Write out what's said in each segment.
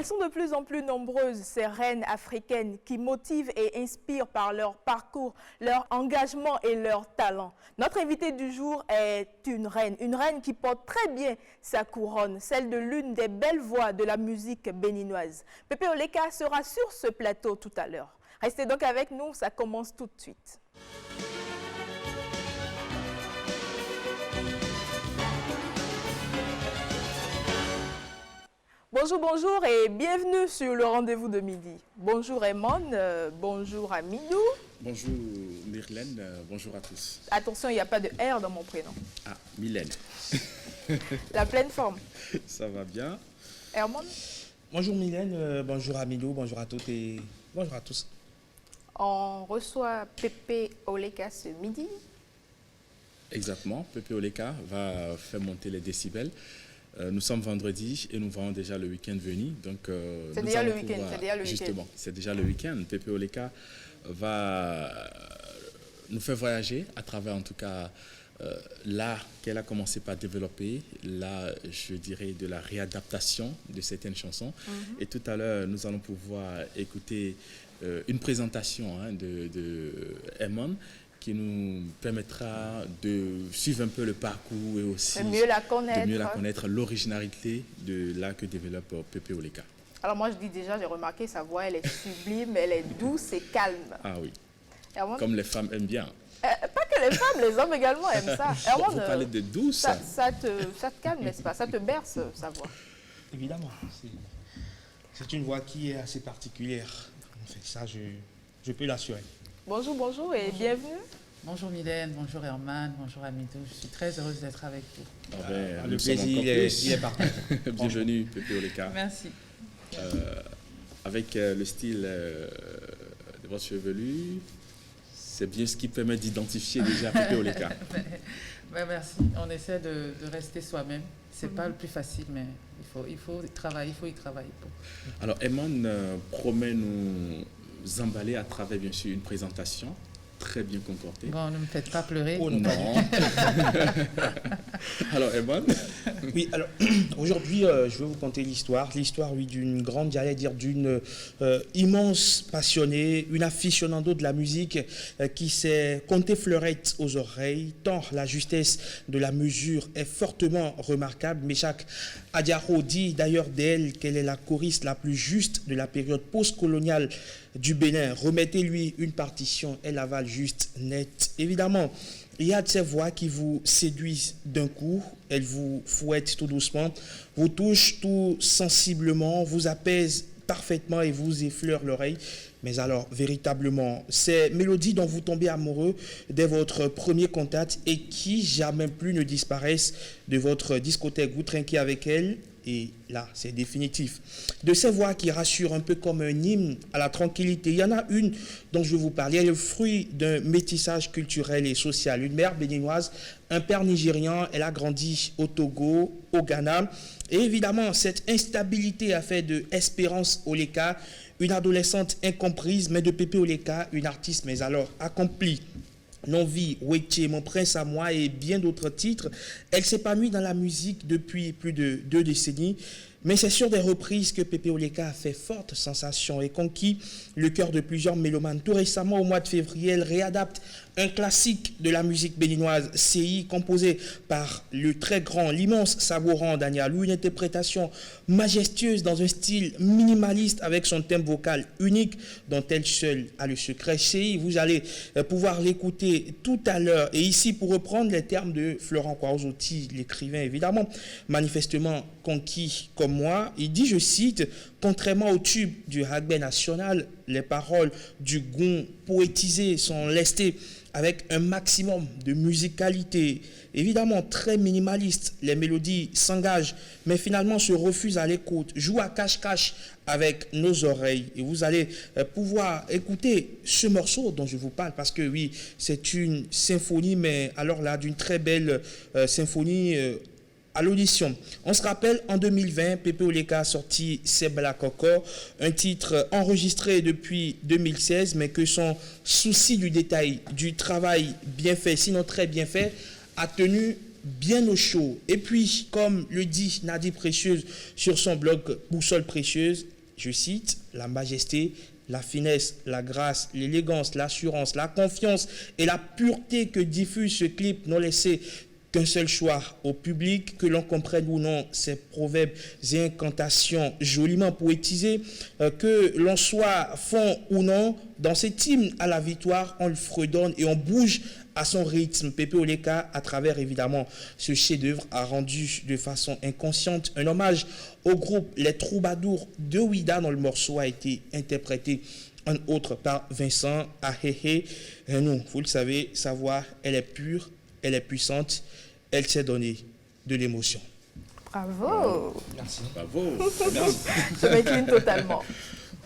elles sont de plus en plus nombreuses, ces reines africaines qui motivent et inspirent par leur parcours, leur engagement et leur talent. Notre invitée du jour est une reine qui porte très bien sa couronne, celle de l'une des belles voix de la musique béninoise. Pépé Oleka sera sur ce plateau tout à l'heure. Restez donc avec nous, ça commence tout de suite. Bonjour, bonjour et bienvenue sur le rendez-vous de midi. Bonjour Emon, bonjour Amidou. Bonjour Myrlène, bonjour à tous. Attention, il n'y a pas de R dans mon prénom. Ah, Mylène. La pleine forme. Ça va bien. Hermon. Bonjour Mylène, bonjour Amidou, bonjour à toutes et bonjour à tous. On reçoit Pépé Oleka ce midi. Exactement, Pépé Oleka va faire monter les décibels. Nous sommes vendredi et nous voyons déjà le week-end venir. C'est déjà le week-end, c'est déjà le week-end. Justement, c'est déjà le week-end. Pépé Oleka va nous faire voyager à travers en tout cas l'art qu'elle a commencé par développer, là je dirais de la réadaptation de certaines chansons. Et tout à l'heure, nous allons pouvoir écouter une présentation de Emon, qui nous permettra de suivre un peu le parcours et aussi de mieux la connaître, l'originalité de l'art que développe Pépé Oleka. Alors moi je dis déjà, j'ai remarqué sa voix, elle est sublime, elle est douce et calme. Ah oui, Hermon, comme les femmes aiment bien. pas que les femmes, les hommes également aiment ça. Hermon, vous parlez de douce. Ça te calme, n'est-ce pas? Ça te berce, sa voix. Évidemment, c'est une voix qui est assez particulière. Ça, je peux l'assurer. Bonjour, bonjour et bienvenue. Bonjour Mylène, bonjour Herman, bonjour Amidou. Je suis très heureuse d'être avec vous. Le plaisir, il est parti. Bienvenue, Pépé Oleka. Merci. Avec le style de votre chevelu, c'est bien ce qui permet d'identifier déjà Pépé Oleka. Merci. On essaie de rester soi-même. C'est pas le plus facile, mais il faut y travailler pour. Alors, Emon promet nous emballer à travers, bien sûr, une présentation très bien concordée. Bon, ne me faites pas pleurer. Oh non. Alors, Emon. Oui, alors aujourd'hui, je vais vous conter l'histoire, oui, d'une grande, j'allais dire d'une immense passionnée, une aficionado de la musique qui s'est compté fleurette aux oreilles, tant la justesse de la mesure est fortement remarquable. Meshak Adiaro dit d'ailleurs d'elle qu'elle est la choriste la plus juste de la période post-coloniale du Bénin. Remettez-lui une partition, elle avale juste, net. Évidemment, il y a de ces voix qui vous séduisent d'un coup, elles vous fouettent tout doucement, vous touchent tout sensiblement, vous apaisent parfaitement et vous effleurent l'oreille. Mais alors, véritablement, ces mélodies dont vous tombez amoureux dès votre premier contact et qui jamais plus ne disparaissent de votre discothèque, vous trinquez avec elles. Et là, c'est définitif. De ces voix qui rassurent un peu comme un hymne à la tranquillité. Il y en a une dont je vais vous parler. Elle est le fruit d'un métissage culturel et social. Une mère béninoise, un père nigérian. Elle a grandi au Togo, au Ghana. Et évidemment, cette instabilité a fait de Espérance Oleka une adolescente incomprise, mais de Pépé Oleka une artiste, mais alors accomplie. Non-vie, Weche, Mon prince à moi et bien d'autres titres. Elle s'épanouit dans la musique depuis plus de 2 décennies. Mais c'est sur des reprises que Pépé Oleka a fait forte sensation et conquis le cœur de plusieurs mélomanes. Tout récemment, au mois de février, elle réadapte un classique de la musique béninoise, CI, composé par le très grand, l'immense Sabouran Danielou, une interprétation majestueuse dans un style minimaliste avec son thème vocal unique dont elle seule a le secret. CI, vous allez pouvoir l'écouter tout à l'heure. Et ici, pour reprendre les termes de Florent Kwaouzouti, l'écrivain évidemment, manifestement conquis comme moi, il dit, je cite, « Contrairement au tube du rugby national, les paroles du Gon poétisées sont lestées avec un maximum de musicalité. Évidemment, très minimaliste, les mélodies s'engagent, mais finalement se refusent à l'écoute, jouent à cache-cache avec nos oreilles. Et vous allez pouvoir écouter ce morceau dont je vous parle, parce que oui, c'est une symphonie, mais alors là, d'une très belle symphonie à l'audition. On se rappelle, en 2020, Pépé Oleka a sorti Sebla Koko, un titre enregistré depuis 2016, mais que son souci du détail, du travail bien fait, sinon très bien fait, a tenu bien au chaud. Et puis, comme le dit Nadi Précieuse sur son blog Boussole Précieuse, je cite, la majesté, la finesse, la grâce, l'élégance, l'assurance, la confiance et la pureté que diffuse ce clip n'ont laissé qu'un seul choix au public, que l'on comprenne ou non ces proverbes et incantations joliment poétisées, que l'on soit fond ou non, dans cet hymne à la victoire, on le fredonne et on bouge à son rythme. Pépé Oleka, à travers évidemment ce chef-d'œuvre, a rendu de façon inconsciente un hommage au groupe Les Troubadours de Ouida, dont le morceau a été interprété en autre par Vincent Ahéhé. Nous, vous le savez, sa voix, elle est pure, elle est puissante, elle s'est donnée de l'émotion. Bravo. Merci. Bravo. Merci. Je m'incline totalement.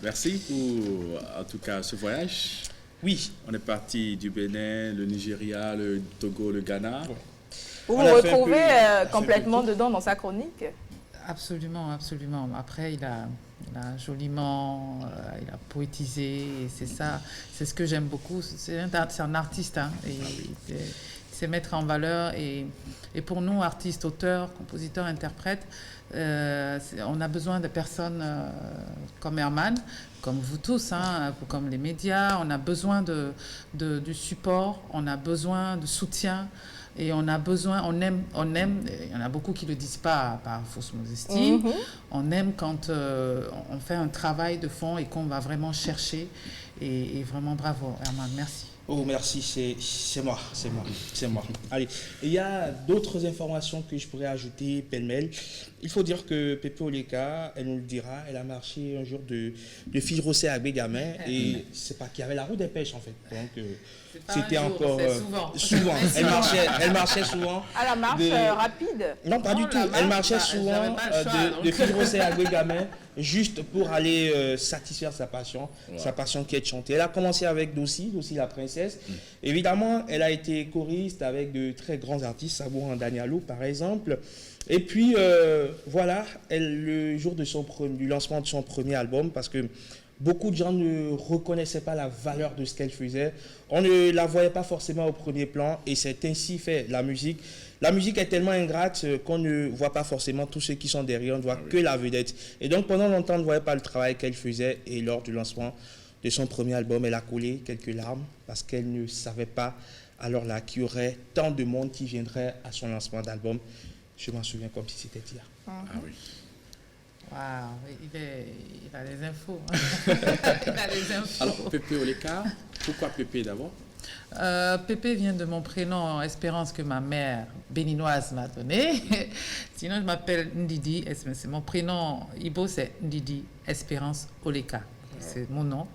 Merci pour, en tout cas, ce voyage. Oui. On est parti du Bénin, le Nigeria, le Togo, le Ghana. Vous On vous a fait un retrouvez peu- complètement dedans dans sa chronique. Absolument, absolument. Après, il a joliment, il a poétisé, et c'est ça, c'est ce que j'aime beaucoup. C'est un artiste, hein, et il sait mettre en valeur. Et pour nous, artistes, auteurs, compositeurs, interprètes, on a besoin de personnes comme Herman, comme vous tous, hein, comme les médias. On a besoin du support, on a besoin de soutien. Et on a besoin, on aime, il y en a beaucoup qui ne le disent pas par fausse modestie, on aime quand on fait un travail de fond et qu'on va vraiment chercher. Et vraiment bravo, Herman, merci. Oh, merci, c'est moi. Allez, il y a d'autres informations que je pourrais ajouter pêle-mêle. Il faut dire que Pépé Oleka, elle nous le dira, elle a marché un jour de Fil-Rossé à Bégamin, et c'est pas qu'il y avait la route des pêches en fait. Donc, c'était encore souvent. Elle marchait souvent. À la marche rapide. Non, pas du tout. Elle marchait souvent de Fil-Rossé à Bégamin, juste pour aller satisfaire sa passion qui est de chanter. Elle a commencé avec Dossi la princesse. Évidemment, elle a été choriste avec de très grands artistes, Sabouran Danialo par exemple. Et puis voilà, le jour du lancement de son premier album, parce que beaucoup de gens ne reconnaissaient pas la valeur de ce qu'elle faisait. On ne la voyait pas forcément au premier plan, et c'est ainsi fait la musique. La musique est tellement ingrate qu'on ne voit pas forcément tous ceux qui sont derrière, on ne voit que la vedette. Et donc pendant longtemps, on ne voyait pas le travail qu'elle faisait, et lors du lancement de son premier album, elle a coulé quelques larmes parce qu'elle ne savait pas alors là qu'il y aurait tant de monde qui viendrait à son lancement d'album. Je m'en souviens comme si c'était hier. Ah oui. Waouh, il a les infos. Il a les infos. Alors, Pépé Oleka, pourquoi Pépé d'abord? Pépé vient de mon prénom Espérance que ma mère béninoise m'a donné. Sinon, je m'appelle Ndidi. C'est mon prénom Ibo, c'est Ndidi Espérance Oleka. C'est mon nom.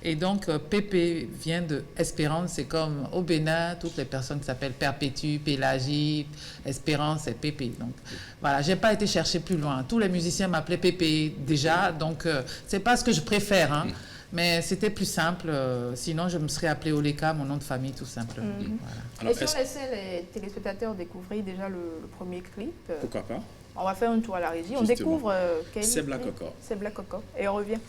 Et donc, Pépé vient de Espérance. C'est comme au Bénin, toutes les personnes qui s'appellent Perpétue, Pélagie, Espérance, c'est Pépé. Donc, voilà, j'ai pas été chercher plus loin. Tous les musiciens m'appelaient Pépé déjà. Donc, c'est pas ce que je préfère, hein. Mais c'était plus simple. Sinon, je me serais appelée Oleka, mon nom de famille, tout simplement. Voilà. Alors, et si on laissait les téléspectateurs découvrir déjà le premier clip, pourquoi pas? On va faire un tour à la régie. Justement. On découvre C'est Black Coco. C'est Black Coco. Et on revient.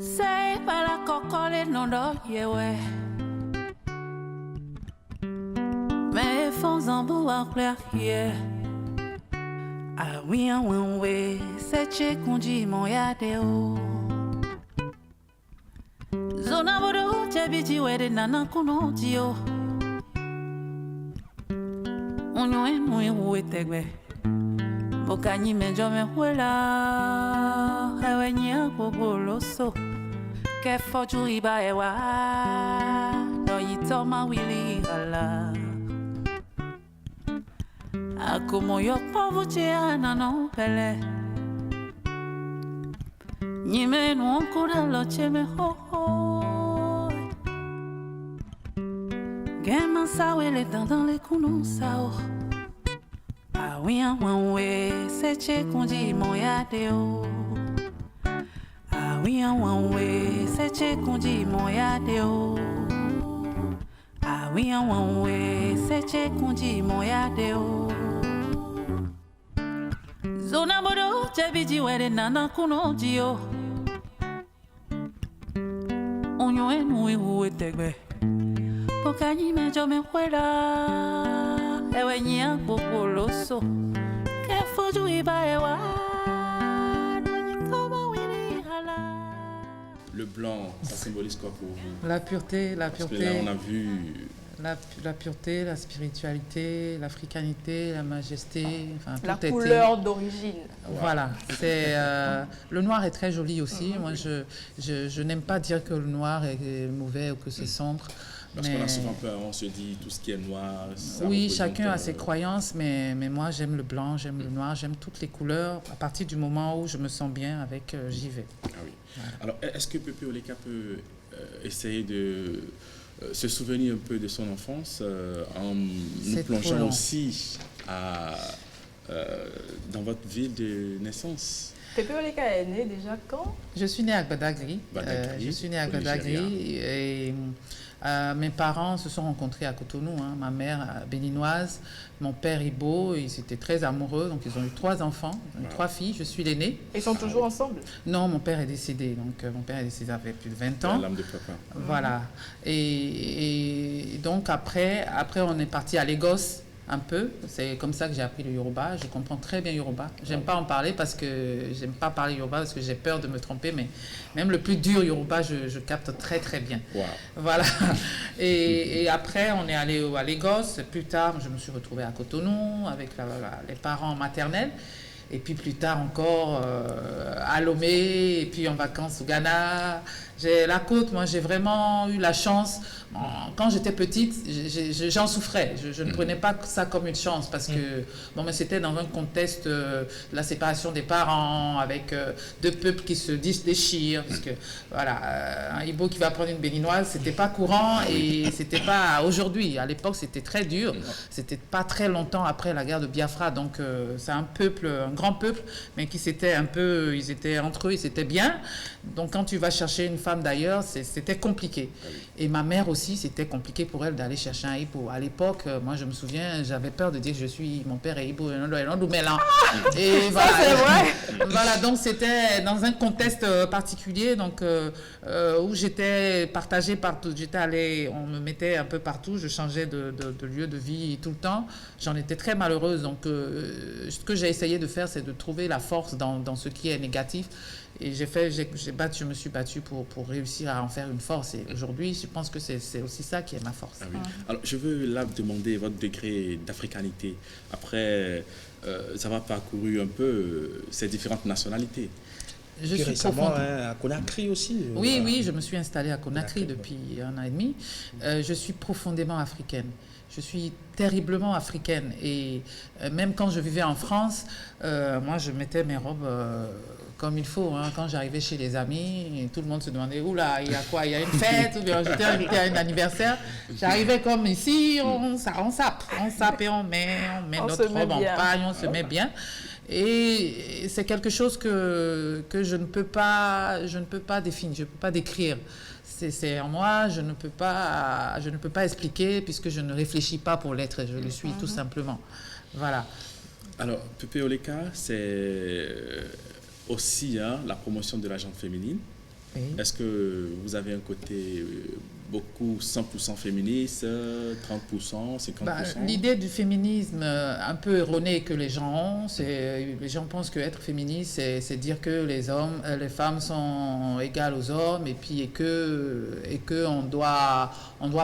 Say Black Coco le nondo yewe. Mais fons en bois clair hier. Ah oui, en ouais, c'est che kundi mon yade o. Zona bodo chabiji wede nana kuno tio. Onyo enu uwe tegbe. Bokanyi menjo me huela. Ewe nya gogoloso. Ke foju iba ewa. No yitoma wili hala. Como yo povo chiana no pele. Ni me no ancora lo che me ho. Gema sawe le dans les counou sao. Ah oui un we c'est che kundi mon yade o. Ah oui un we c'est che kundi mon yade o. Ah oui un we c'est che kundi mon yade o. Zona bodo chabiji wede nana kuno jio. nyo enu ihu etegbe. Pokani me jo me huela. Ewe nyang popoloso. Ke foju iba ewa. Le blanc, ça symbolise quoi pour vous? La pureté, la Parce que pureté. là, on a vu... La pureté, la spiritualité, l'africanité, la majesté, enfin La tout était. couleur d'origine. Voilà, c'est le noir est très joli aussi. Moi, je n'aime pas dire que le noir est mauvais ou que c'est sombre. Parce qu'on a souvent peur, on se dit tout ce qui est noir. Ça Oui, représente, chacun a ses croyances, mais moi j'aime le blanc, j'aime le noir, j'aime toutes les couleurs. À partir du moment où je me sens bien avec, j'y vais. Ah oui. Voilà. Alors, est-ce que Pepe Oleka peut essayer de se souvenir un peu de son enfance en nous plongeant aussi dans votre ville de naissance? Pepe Oleka est né déjà quand? Je suis née à Badagry. Je suis née à Badagry et mes parents se sont rencontrés à Cotonou. Hein. Ma mère béninoise, mon père Ibo, ils étaient très amoureux, donc ils ont eu 3 enfants, 3 filles. Je suis l'aînée. Ils sont toujours ensemble? Non, mon père est décédé. Donc mon père est décédé avait plus de 20 ans. L'âme de papa. Voilà. Et donc après on est parti à Lagos. Un peu, c'est comme ça que j'ai appris le Yoruba. Je comprends très bien Yoruba. J'aime pas en parler parce que j'aime pas parler Yoruba parce que j'ai peur de me tromper, mais même le plus dur Yoruba, je capte très très bien. Wow. Voilà. Et après, on est allé à Lagos. Plus tard, je me suis retrouvée à Cotonou avec les parents maternels. Et puis plus tard encore à Lomé, et puis en vacances au Ghana. La côte, moi j'ai vraiment eu la chance. Quand j'étais petite, j'en souffrais. Je ne prenais pas ça comme une chance parce que mais c'était dans un contexte de la séparation des parents, avec 2 peuples qui se déchirent. Parce que voilà, un Ibo qui va prendre une béninoise, c'était pas courant et c'était pas aujourd'hui. À l'époque, c'était très dur. C'était pas très longtemps après la guerre de Biafra. Donc c'est un grand peuple, mais qui s'était un peu, ils étaient entre eux, ils étaient bien. Donc quand tu vas chercher une femme d'ailleurs, c'était compliqué. Et ma mère aussi, c'était compliqué pour elle d'aller chercher un Ibo. À l'époque, moi je me souviens, j'avais peur de dire que mon père est Ibo. Et voilà. Ça, c'est vrai. Voilà, donc c'était dans un contexte particulier, donc où j'étais partagée partout. J'étais allée, on me mettait un peu partout, je changeais de lieu de vie tout le temps. J'en étais très malheureuse. Donc ce que j'ai essayé de faire, c'est de trouver la force dans ce qui est négatif. Et je me suis battue pour réussir à en faire une force. Et aujourd'hui, je pense que c'est aussi ça qui est ma force. Ah oui. Alors, je veux là demander votre degré d'africanité. Après avoir parcouru un peu ces différentes nationalités. Je suis récemment à Conakry aussi. Oui, je me suis installée à Conakry depuis 1 an et demi. Je suis profondément africaine. Je suis terriblement africaine. Et même quand je vivais en France, moi, je mettais mes robes comme il faut. Hein. Quand j'arrivais chez les amis, tout le monde se demandait, oula, il y a quoi? Il y a une fête? Ou bien j'étais invitée à un anniversaire. J'arrivais comme ici, on sape et on met notre robe en paille, on se met bien. Et c'est quelque chose que je ne peux pas définir, je ne peux pas décrire. C'est en moi, je ne peux pas expliquer puisque je ne réfléchis pas pour l'être, je le suis tout simplement. Voilà. Alors, Pepe Oleka, c'est aussi la promotion de la gente féminine. Oui. Est-ce que vous avez un côté beaucoup 100% féministe, 30%, 50%? L'idée du féminisme un peu erronée que les gens ont, les gens pensent qu'être féministe, c'est dire que les femmes sont égales aux hommes et que on doit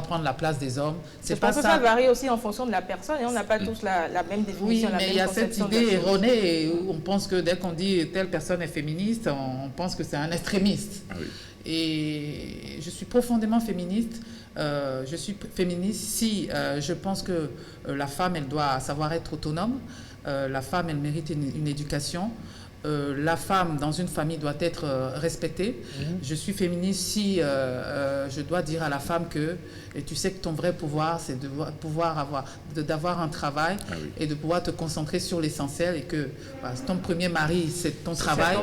prendre la place des hommes. C'est pas ça. Ça varie aussi en fonction de la personne et on n'a pas tous la même définition. Oui, mais il y a cette idée erronée où on pense que dès qu'on dit telle personne est féministe, on pense que c'est un extrémiste. Ah oui. Et je suis profondément féministe. Je suis féministe si je pense que la femme, elle doit savoir être autonome. La femme, elle mérite une éducation. La femme dans une famille doit être respectée. Je suis féministe si je dois dire à la femme que tu sais que ton vrai pouvoir, c'est d'avoir un travail et de pouvoir te concentrer sur l'essentiel et que ton premier mari, c'est ton travail.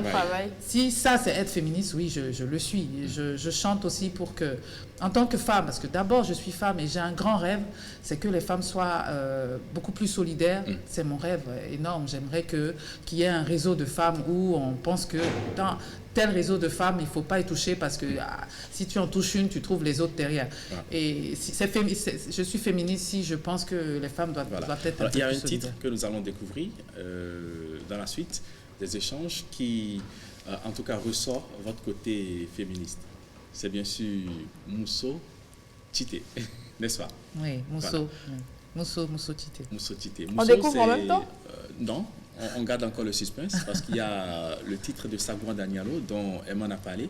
Si ça, c'est être féministe, oui, je le suis. Je chante aussi pour que, en tant que femme, parce que d'abord, je suis femme et j'ai un grand rêve, c'est que les femmes soient beaucoup plus solidaires. C'est mon rêve énorme. J'aimerais qu'il y ait un réseau de femmes femmes où on pense que dans tel réseau de femmes, il ne faut pas y toucher parce que si tu en touches une, tu trouves les autres derrière. Voilà. Et je suis féministe si je pense que les femmes doivent être... Alors, il y a un titre que nous allons découvrir dans la suite des échanges qui, en tout cas, ressort votre côté féministe. C'est bien sûr Mousso Tité, n'est-ce pas? Oui, Mousso. Voilà. Mousso Tité. Mousso Tité. On découvre en même temps? Non, on garde encore le suspense parce qu'il y a le titre de Sagouan Danialo dont elle m'en a parlé,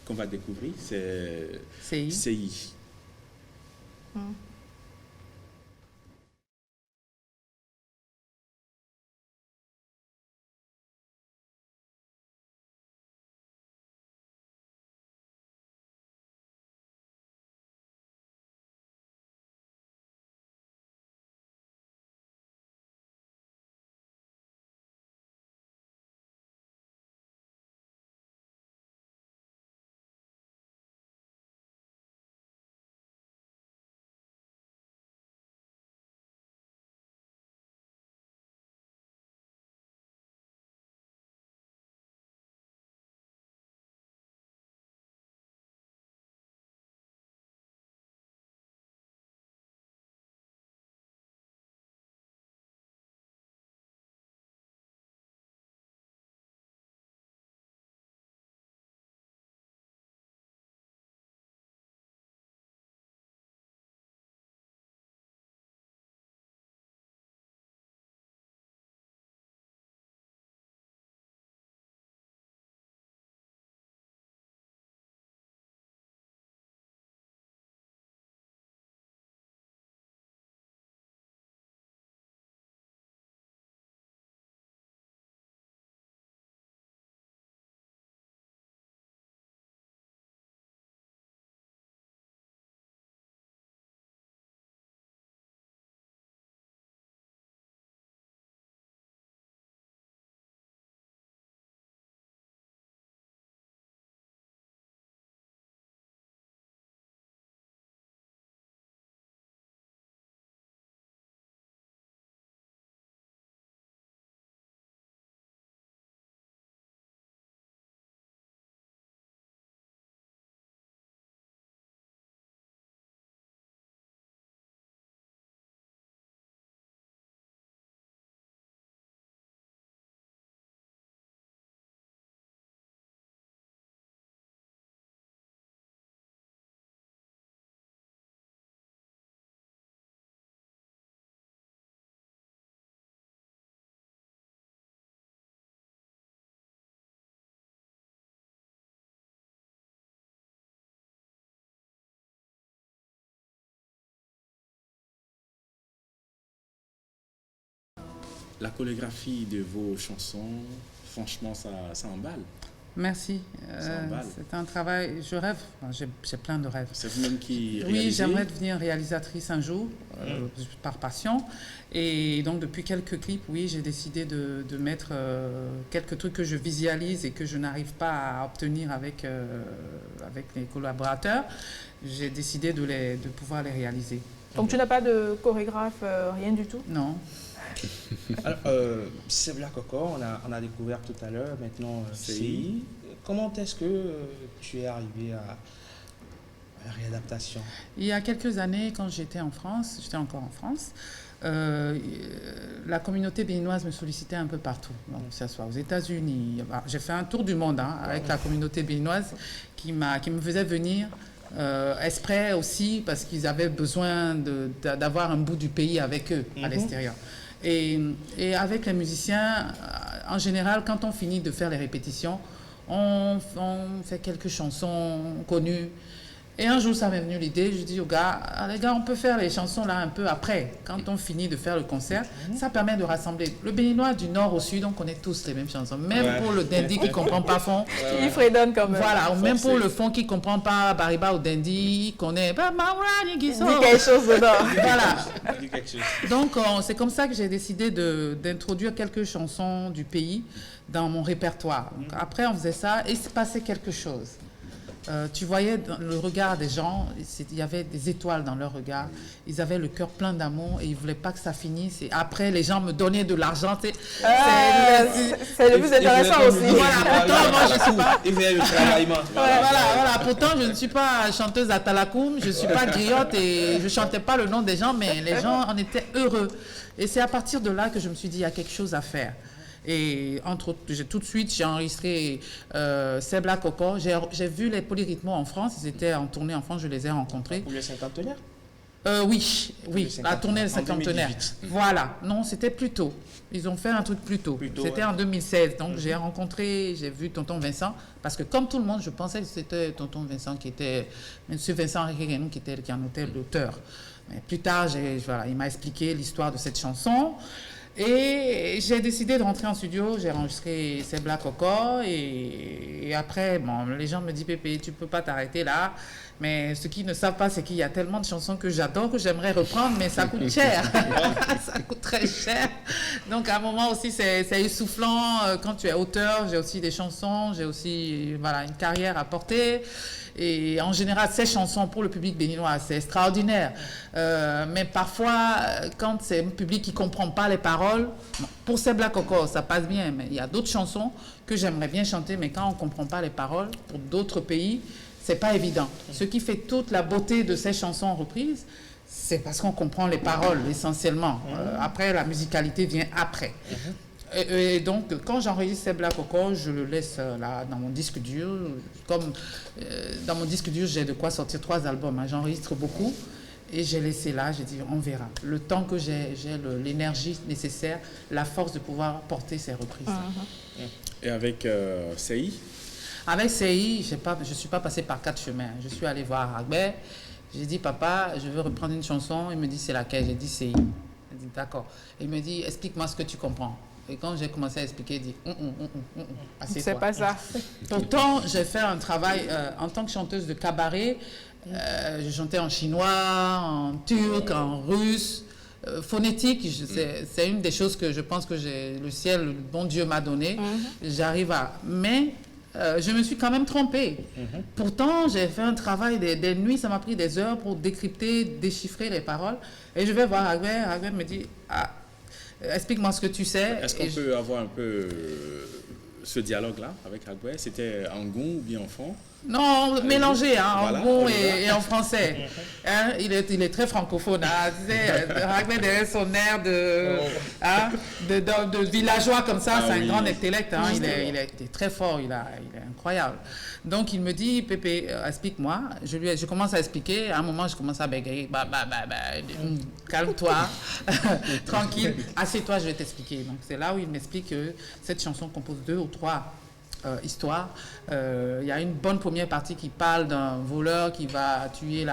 qu'on va découvrir, c'est CI. La chorégraphie de vos chansons, franchement, ça emballe. Merci. C'est un travail, je rêve, j'ai plein de rêves. C'est vous-même qui réalisez? Oui, j'aimerais devenir réalisatrice un jour, par passion. Et donc, depuis quelques clips, oui, j'ai décidé de mettre quelques trucs que je visualise et que je n'arrive pas à obtenir avec les collaborateurs. J'ai décidé de pouvoir les réaliser. Donc, tu n'as pas de chorégraphe, rien du tout? Non. Alors, Sebla Koko, on a découvert tout à l'heure, maintenant CI. Comment est-ce que tu es arrivé à la réadaptation? Il y a quelques années, quand j'étais encore en France, la communauté béninoise me sollicitait un peu partout, donc, que ce soit aux États-Unis. J'ai fait un tour du monde avec la communauté béninoise qui me faisait venir. Exprès aussi parce qu'ils avaient besoin d'avoir un bout du pays avec eux à l'extérieur. Et avec les musiciens, en général, quand on finit de faire les répétitions, on fait quelques chansons connues. Et un jour, ça m'est venu l'idée, je dis aux gars, les gars, on peut faire les chansons là un peu après, quand on finit de faire le concert. Ça permet de rassembler. Le Béninois du nord au sud, on connaît tous les mêmes chansons. Même pour le dindi qui ne comprend pas fond. Il fredonne quand même. Voilà, ou même pour le fond qui ne comprend pas Bariba ou dindi, il connaît. Dis quelque chose dedans. Voilà. Donc, c'est comme ça que j'ai décidé d'introduire quelques chansons du pays dans mon répertoire. Donc, après, on faisait ça et il s'est passé quelque chose. Tu voyais dans le regard des gens, il y avait des étoiles dans leur regard. Ils avaient le cœur plein d'amour et ils ne voulaient pas que ça finisse. Et après, les gens me donnaient de l'argent. C'est le plus intéressant aussi. Voilà, pourtant, moi, je ne suis pas... Et vous avez le travaillement. Voilà, pourtant, je ne suis pas chanteuse à Talakoum, je ne suis pas griotte et je ne chantais pas le nom des gens, mais les gens en étaient heureux. Et c'est à partir de là que je me suis dit, il y a quelque chose à faire. Et entre autres, tout de suite, j'ai enregistré Sebla Coco. J'ai vu les Polyrythmos en France. Ils étaient en tournée en France, je les ai rencontrés. Pour le cinquantenaire? Oui, la tournée de cinquantenaire. 2018. Voilà, non, c'était plus tôt. Ils ont fait un truc plus tôt. C'était en 2016. Donc, j'ai vu Tonton Vincent. Parce que comme tout le monde, je pensais que c'était Tonton Vincent qui était... Monsieur Vincent Reguenou qui en était l'auteur. Mais plus tard, il m'a expliqué l'histoire de cette chanson. Et j'ai décidé de rentrer en studio, j'ai enregistré Sebla Coco et après, les gens me disent « Pépé, tu ne peux pas t'arrêter là ». Mais ce qu'ils ne savent pas, c'est qu'il y a tellement de chansons que j'adore, que j'aimerais reprendre, mais ça coûte cher. Ça coûte très cher. Donc à un moment aussi, c'est essoufflant. Quand tu es auteur, j'ai aussi des chansons, j'ai aussi une carrière à porter. Et en général, ces chansons pour le public béninois, c'est extraordinaire. Mais parfois, quand c'est un public qui ne comprend pas les paroles, pour Sebla Coco, ça passe bien. Mais il y a d'autres chansons que j'aimerais bien chanter, mais quand on ne comprend pas les paroles, pour d'autres pays, c'est pas évident. Ce qui fait toute la beauté de ces chansons reprises, c'est parce qu'on comprend les paroles essentiellement. Après, la musicalité vient après. Et donc, quand j'enregistre Sebla Coco, je le laisse là dans mon disque dur. Comme dans mon disque dur, j'ai de quoi sortir 3 albums. J'enregistre beaucoup et j'ai laissé là. J'ai dit, on verra. Le temps que j'ai l'énergie nécessaire, la force de pouvoir porter ces reprises. Et avec CI? Avec CI, je ne suis pas passé par 4 chemins. Je suis allé voir Ragbert. J'ai dit, papa, je veux reprendre une chanson. Il me dit, c'est laquelle? J'ai dit, CI. Il dit, d'accord. Il me dit, explique-moi ce que tu comprends. Et quand j'ai commencé à expliquer, il dit, c'est pas ça. Pourtant, j'ai fait un travail en tant que chanteuse de cabaret. Je chantais en chinois, en turc, en russe. Phonétique, c'est une des choses que je pense que le ciel, le bon Dieu m'a donné. J'arrive à... Mais je me suis quand même trompée. Pourtant, j'ai fait un travail des nuits, ça m'a pris des heures pour décrypter, déchiffrer les paroles. Et je vais voir Ragbert. Ragbert me dit, explique-moi ce que tu sais. Est-ce qu'on peut avoir un peu ce dialogue-là avec Ragbert? C'était en goût ou bien en fond? Non, mélangé, en goût et en français. Il est très francophone. Ragbert, derrière son air de villageois comme ça, c'est un grand intellect. Il est très fort, il est incroyable. Donc il me dit, Pépé, explique-moi. Je commence à expliquer. À un moment, je commence à bégayer. Calme-toi, tranquille. Assieds-toi, je vais t'expliquer. Donc c'est là où il m'explique que cette chanson compose 2 ou 3 histoires. Il y a une bonne première partie qui parle d'un voleur qui va tuer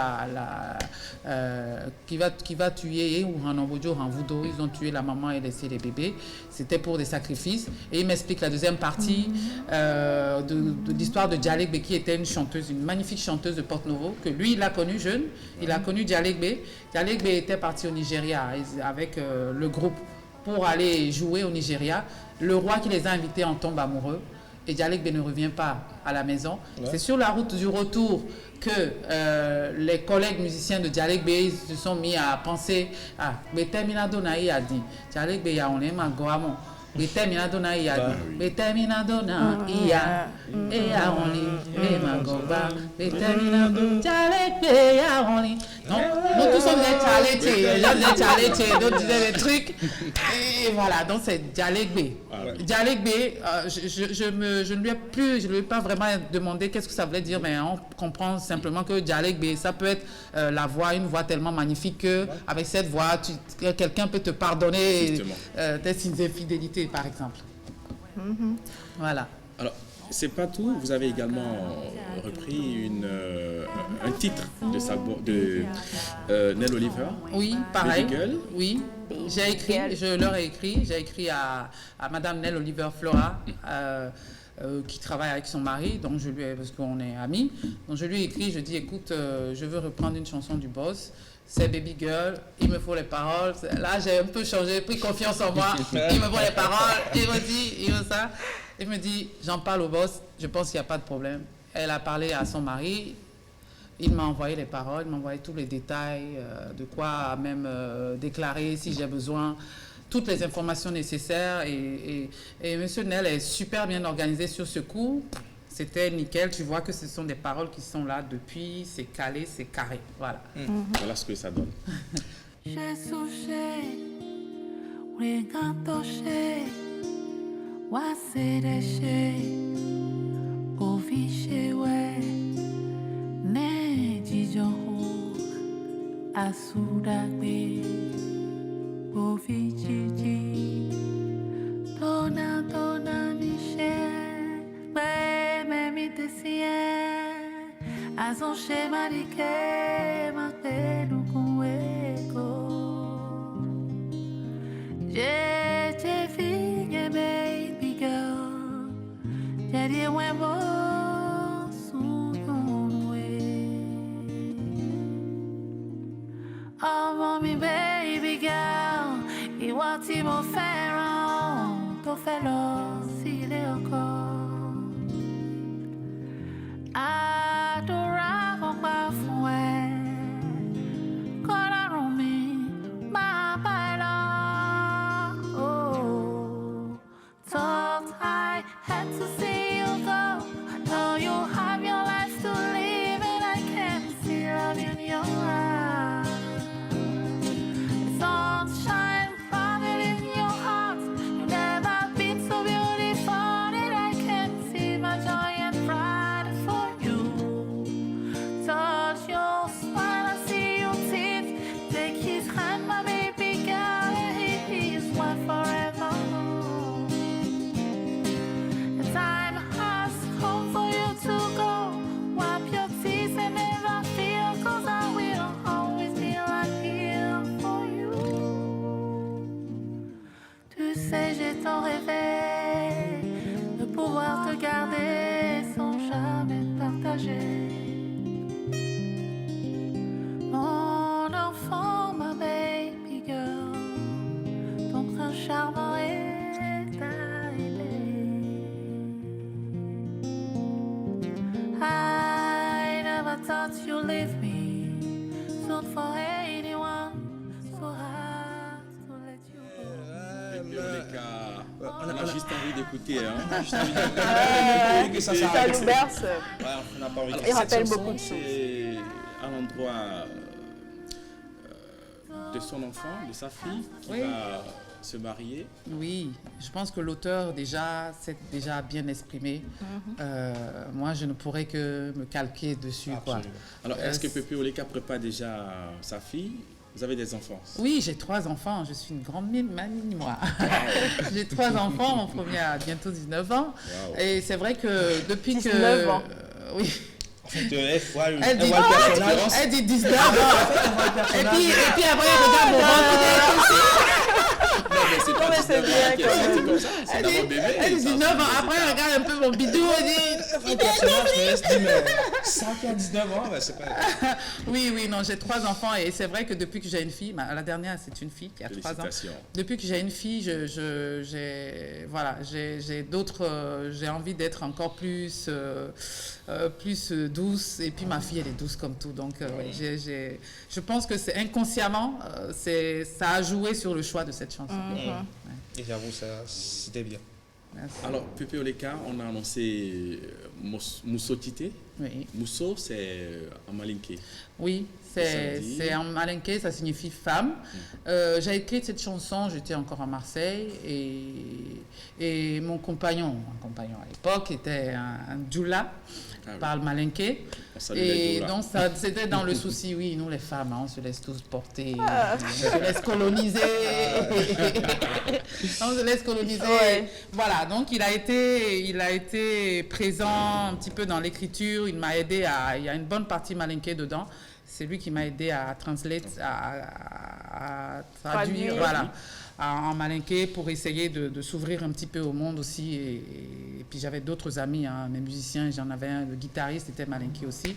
qui va tuer ils ont tué la maman et laissé les bébés. C'était pour des sacrifices. Et il m'explique la deuxième partie de l'histoire de Dialegbe, qui était une magnifique chanteuse de Porto-Novo, que lui, il a connue jeune. Il a connu Dialegbe. Dialegbe était parti au Nigeria avec le groupe pour aller jouer au Nigeria. Le roi qui les a invités en tombe amoureux. Et Dialegbe ne revient pas à la maison. C'est sur la route du retour que les collègues musiciens de Dialegbe se sont mis à penser Beterminado Naï a dit Dialegbe ya on aime Goamon. Beterminado Naï a dit Beterminado Naï a et a on lit Magoba Beterminado Dialegbe ya on lit. Donc nous tous on disait Tchalete, d'autres disaient des trucs. Et voilà, donc c'est Dialegbe. Dialegbe, je ne lui ai pas vraiment demandé qu'est-ce que ça voulait dire, mais on comprend simplement que Dialegbe, ça peut être une voix tellement magnifique que avec cette voix, quelqu'un peut te pardonner tes infidélités, par exemple. Voilà. Alors, c'est pas tout. Vous avez également repris un titre de Nell Oliver. Oui, pareil. Baby Girl. Oui, je leur ai écrit. J'ai écrit à Madame Nell Oliver Flora, qui travaille avec son mari, donc parce qu'on est amis. Donc je lui ai écrit, je dis, écoute, je veux reprendre une chanson du boss. C'est Baby Girl, il me faut les paroles. Là, j'ai un peu changé, pris confiance en moi. Il me faut les paroles, il me dit ça. Il me dit, j'en parle au boss, je pense qu'il n'y a pas de problème. Elle a parlé à son mari. Il m'a envoyé les paroles, il m'a envoyé tous les détails, de quoi même déclarer si j'ai besoin, toutes les informations nécessaires. Et M. Nel est super bien organisé sur ce coup. C'était nickel. Tu vois que ce sont des paroles qui sont là depuis, c'est calé, c'est carré. Voilà. Voilà ce que ça donne. Asudagbe Bovichiji Tona Tona Michel Beme Mitesien Azon Shema Dike Makelu Kunweko Jeje Fige Baby Girl Jadi Wembo Oh, mommy, baby girl, ìwọ tí mo fẹ́ràn tó fẹ́ lọ sí ilé ọkọ. Àdúrà mo gbà fún ẹ, k'Ọlọ́run mi máa bá ẹ lọ. Oh, thought I had to see you go. I know you have your life to live, and I can see love in your eyes. Sunshine flooded in your heart. You've never been so beautiful that I can see my joy and pride for you. Touch your smile, I see your teeth. Take his hand, my baby girl, and he is one forever. The time has come for you to go. Wipe your tears and never feel, 'cause I will always be right here for you. Tu sais, j'ai tant rêvé de pouvoir te garder sans jamais partager. Mon enfant, ma baby girl, ton prince charmant est arrivé. I never thought you'd leave me soon for anyone, so hard to let you go. On a juste envie d'écouter. Hein. Ça nous berce. On n'a pas envie de Il rappelle Cette beaucoup de chanson, choses. c'est à l'endroit de son enfant, de sa fille, qui Oui. va se marier. Oui, je pense que l'auteur déjà s'est déjà bien exprimé. Moi, je ne pourrais que me calquer dessus. Quoi. Absolument. Alors, est-ce que Pepe Oleka prépare déjà sa fille? Vous avez des enfants? Oui, j'ai 3 enfants. Je suis une grande mamie, moi. J'ai 3 enfants. Mon premier a bientôt 19 ans. Wow. Et c'est vrai que depuis 19 ans. oui. En fait, elle voit le Elle dit, personnage. elle dit 19 ans. Et puis après, elle regarde mon ventre aussi. Non, mais c'est pas mais c'est 19 ans bien, qui est quand sorti même. comme ça. C'est d'abord bébé. Elle dit ça. 19 ans. Après, elle regarde un peu mon bidou. Elle dit... Le personnage, mais elle se dit, mais ça qui a 19 ans, ben, c'est pas... Oui, non, j'ai 3 enfants. Et c'est vrai que depuis que j'ai une fille, la dernière, c'est une fille qui a 3 ans. Félicitations. Depuis que j'ai une fille, j'ai d'autres... j'ai envie d'être encore plus douce. Et puis ma fille, elle est douce comme tout. Donc, ouais, je pense que c'est inconsciemment, ça a joué sur le choix de cette chanson. Et j'avoue, ça, c'était bien. Merci. Alors, Pepe Oleka, on a annoncé Mousso Tité. Oui, Mousso, c'est en malinké. oui, Ça dit- c'est en malinké, ça signifie femme. J'ai écrit cette chanson, j'étais encore à Marseille et mon compagnon à l'époque était un djoula, Ah oui. parle malinké. On salue les Et doulas. donc, c'était dans le souci, oui, nous les femmes, hein, on se laisse tous porter, on se laisse coloniser. On se laisse coloniser. Ouais. Voilà, donc il a été présent un petit peu dans l'écriture, il m'a aidé il y a une bonne partie malinké dedans. C'est lui qui m'a aidé à translate, à traduire, voilà, en malinké pour essayer de s'ouvrir un petit peu au monde aussi. Et puis j'avais d'autres amis, hein, mes musiciens, j'en avais un, le guitariste était malinké aussi.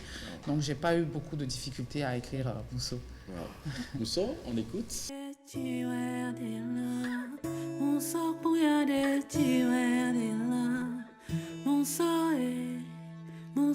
Donc j'ai pas eu beaucoup de difficultés à écrire Mousso. Wow. Mousso, on écoute. Mon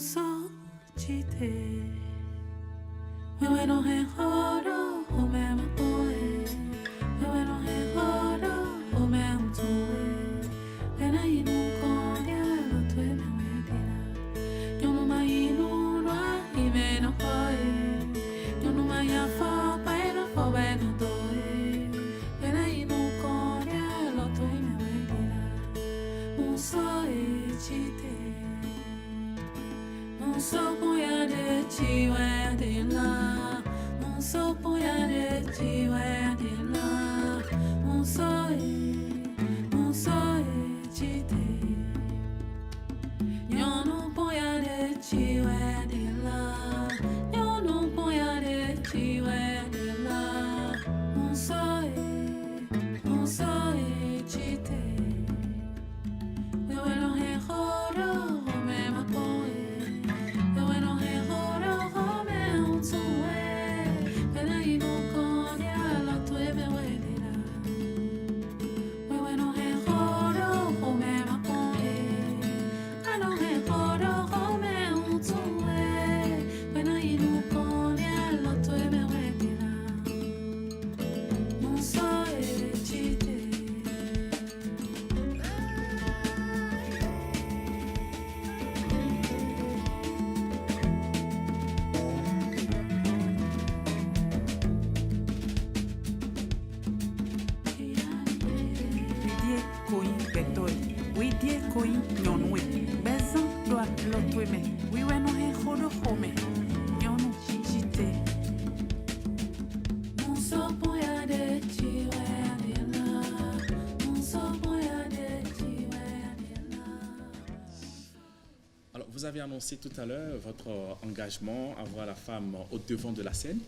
Alors, vous avez annoncé tout à l'heure votre engagement à voir la femme au devant de la scène.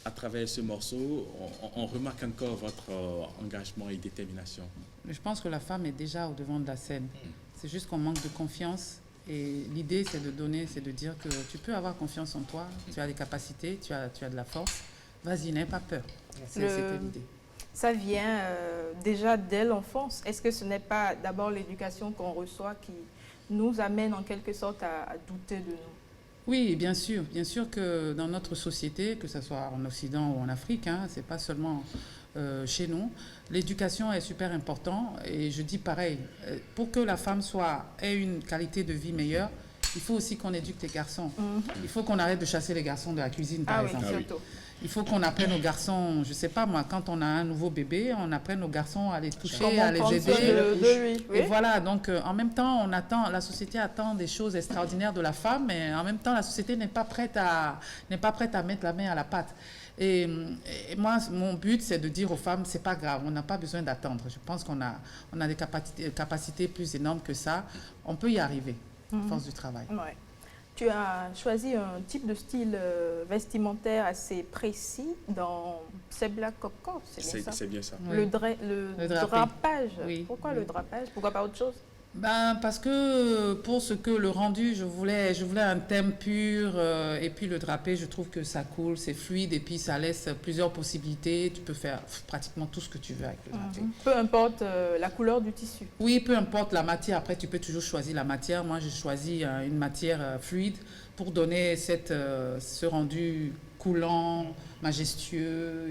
À travers ce morceau, on remarque encore votre engagement et détermination. Je pense que la femme est déjà au devant de la scène. C'est juste qu'on manque de confiance. Et l'idée, c'est de donner, c'est de dire que tu peux avoir confiance en toi, tu as des capacités, tu as de la force. Vas-y, n'aie pas peur. C'était l'idée. Ça vient déjà dès l'enfance. Est-ce que ce n'est pas d'abord l'éducation qu'on reçoit qui nous amène en quelque sorte à douter de nous? Oui, bien sûr. Bien sûr que dans notre société, que ce soit en Occident ou en Afrique, hein, ce n'est pas seulement chez nous, l'éducation est super importante. Et je dis pareil, pour que la femme ait une qualité de vie meilleure, il faut aussi qu'on éduque les garçons. Il faut qu'on arrête de chasser les garçons de la cuisine, par exemple. Oui, surtout. Il faut qu'on apprenne aux garçons, je ne sais pas moi, quand on a un nouveau bébé, on apprenne aux garçons à les toucher, à les aider. De lui, oui. Et voilà, donc en même temps, la société attend des choses extraordinaires de la femme, mais en même temps, la société n'est pas prête à mettre la main à la pâte. Et moi, mon but, c'est de dire aux femmes, c'est pas grave, on n'a pas besoin d'attendre. Je pense qu'on a des capacités plus énormes que ça. On peut y arriver, à force du travail. Ouais. Tu as choisi un type de style vestimentaire assez précis dans Sebla Coco, c'est bien ça? C'est bien ça. Oui. Le drapage. Oui. Pourquoi le drapage? Pourquoi pas autre chose? Parce que pour ce que le rendu, je voulais un thème pur et puis le drapé, je trouve que ça coule, c'est fluide et puis ça laisse plusieurs possibilités. Tu peux faire pratiquement tout ce que tu veux avec le drapé. Peu importe la couleur du tissu. Oui, peu importe la matière. Après, tu peux toujours choisir la matière. Moi, j'ai choisi une matière fluide pour donner ce rendu coulant, majestueux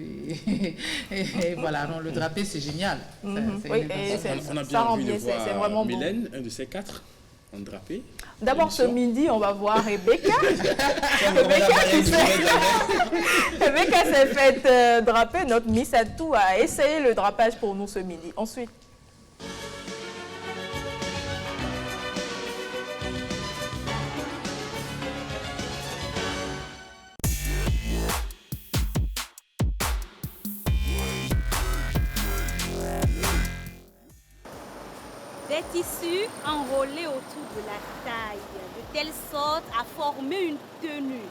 et voilà. Donc, le drapé, c'est génial. Oui, et on a ça rend bien envie de c'est voir vraiment Mylène, un de ces quatre, en drapé. D'abord, ce midi, on va voir Rebecca. Rebecca s'est faite draper. Notre Miss Atou a essayé le drapage pour nous ce midi. Ensuite, des tissus enrôlés autour de la taille, de telle sorte à former une tenue.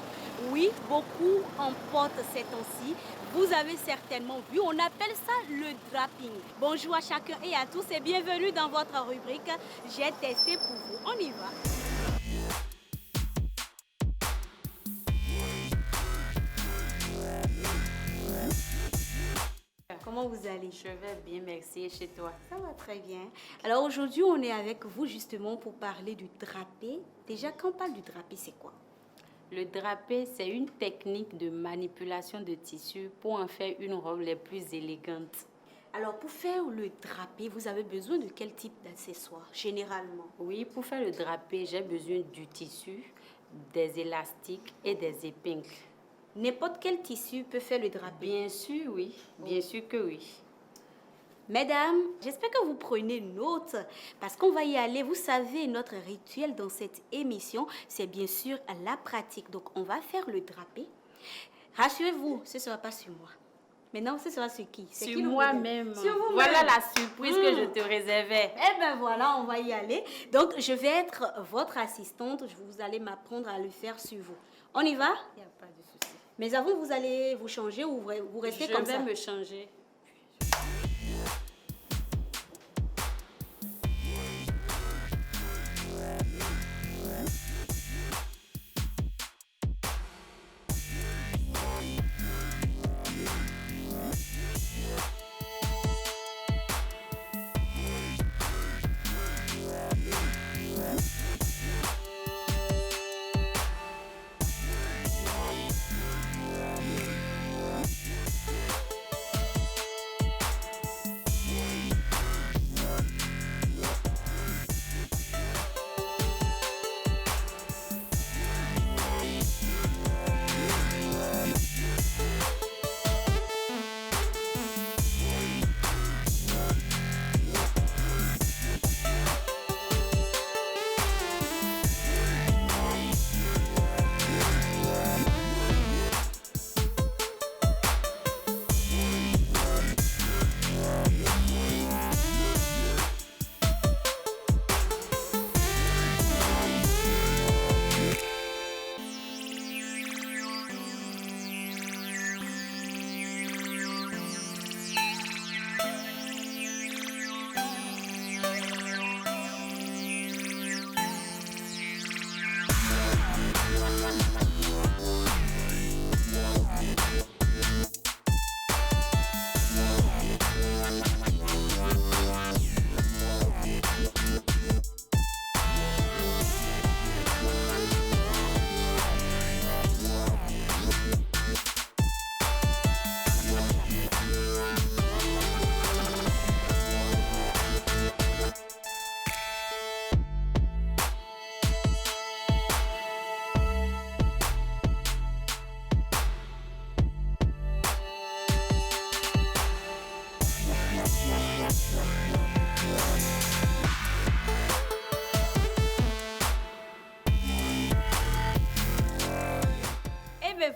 Oui, beaucoup en portent ces temps-ci. Vous avez certainement vu, on appelle ça le draping. Bonjour à chacun et à tous et bienvenue dans votre rubrique J'ai testé pour vous. On y va. Comment vous allez? Je vais bien, merci. Et chez toi? Ça va très bien. Alors aujourd'hui, on est avec vous justement pour parler du drapé. Déjà, quand on parle du drapé, c'est quoi? Le drapé, c'est une technique de manipulation de tissu pour en faire une robe les plus élégante. Alors, pour faire le drapé, vous avez besoin de quel type d'accessoires, généralement? Oui, pour faire le drapé, j'ai besoin du tissu, des élastiques et des épingles. N'importe quel tissu peut faire le drapé? Bien sûr, oui. Bien sûr que oui. Mesdames, j'espère que vous prenez note parce qu'on va y aller. Vous savez, notre rituel dans cette émission, c'est bien sûr la pratique. Donc, on va faire le drapé. Rassurez-vous, ce ne sera pas sur moi. Maintenant, ce sera sur qui? Sur moi-même. Sur vous-même. Voilà la surprise que je te réservais. Eh bien voilà, on va y aller. Donc, je vais être votre assistante. Vous allez m'apprendre à le faire sur vous. On y va? Il n'y a pas de souci. Mais avant, vous allez vous changer ou vous restez comme ça? Je vais me changer.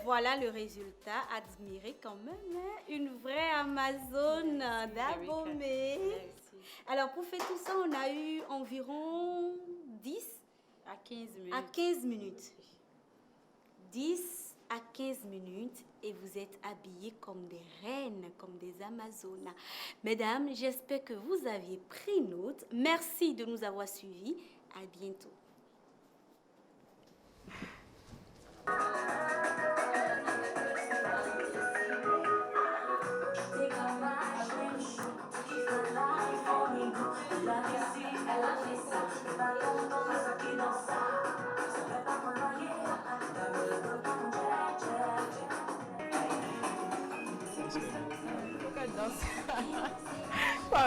Voilà le résultat. Admirez quand même, hein? Une vraie Amazone d'Abomey. Alors, pour faire tout ça, on a eu environ 10 à 15 minutes. À 15 minutes. 10 à 15 minutes et vous êtes habillés comme des reines, comme des Amazonas. Mesdames, j'espère que vous aviez pris note. Merci de nous avoir suivis. À bientôt.